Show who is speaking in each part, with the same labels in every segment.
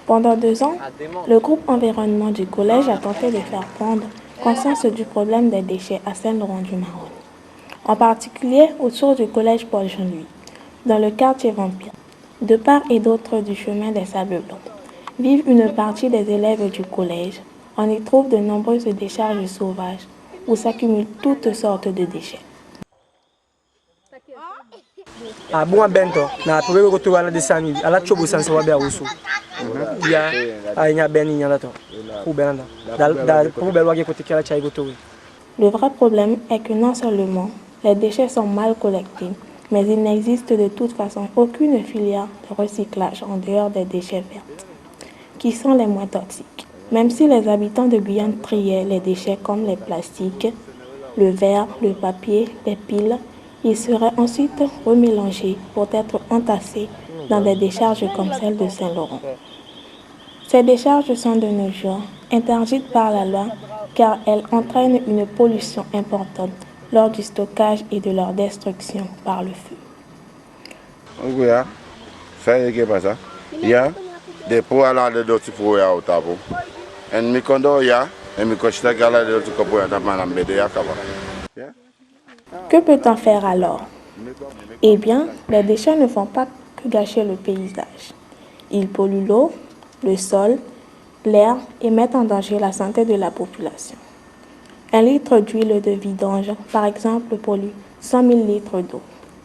Speaker 1: Pendant 2 ans, le groupe environnement du collège a tenté de faire prendre conscience du problème des déchets à Saint-Laurent-du-Maroni, en particulier autour du collège Paul-Jean-Louis, dans le quartier Vampire. De part et d'autre du chemin des Sables Blancs, vivent une partie des élèves du collège. On y trouve de nombreuses décharges sauvages où s'accumulent toutes sortes de déchets.
Speaker 2: Bon bento na pere ko to wala de sami ala chobo sanse wa be awusu ya anya beni nyala to ku belanda dal ku bel wage ko tikala chay go to.
Speaker 1: Le vrai problème est que non seulement les déchets sont mal collectés, mais il n'existe de toute façon aucune filière de recyclage en dehors des déchets verts, qui sont les moins toxiques. Même si les habitants de Guyane triaient les déchets comme les plastiques, le verre, le papier, les piles, ils seraient ensuite remélangés pour être entassés dans des décharges comme celle de Saint-Laurent. Ces décharges sont de nos jours interdites par la loi car elles entraînent une pollution importante lors du stockage et de leur destruction par le feu. Que peut-on faire alors? Eh bien, les déchets ne font pas que gâcher le paysage. Ils polluent l'eau, le sol, l'air et mettent en danger la santé de la population. 1 litre d'huile de vidange, par exemple, pollue 100 000 litres d'eau,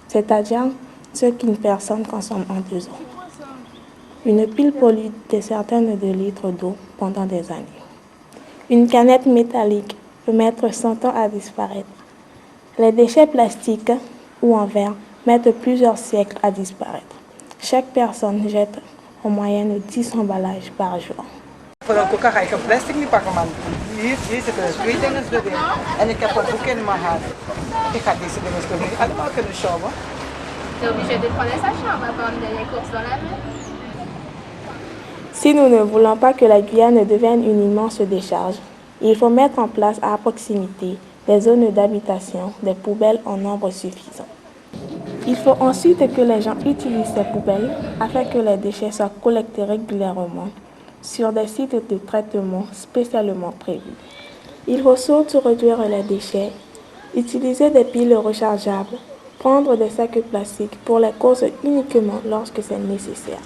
Speaker 1: c'est-à-dire ce qu'une personne consomme en 2 ans. Une pile pollue des centaines de litres d'eau pendant des années. Une canette métallique peut mettre 100 ans à disparaître. Les déchets plastiques ou en verre mettent plusieurs siècles à disparaître. Chaque personne jette en moyenne 10 emballages par jour.
Speaker 3: Plastic niet pakken, man. Hier zitten 2 dingen erin. En ik heb een boek in mijn hand. Ik ga deze dingen erin allemaal kunnen showen.
Speaker 4: T'es obligé de prendre sa chambre avant les courses dans la main.
Speaker 1: Si nous ne voulons pas que la Guyane devienne une immense décharge, il faut mettre en place à proximité des zones d'habitation, des poubelles en nombre suffisant. Il faut ensuite que les gens utilisent ces poubelles afin que les déchets soient collectés régulièrement sur des sites de traitement spécialement prévus. Il faut surtout réduire les déchets, utiliser des piles rechargeables, prendre des sacs plastiques pour les courses uniquement lorsque c'est nécessaire.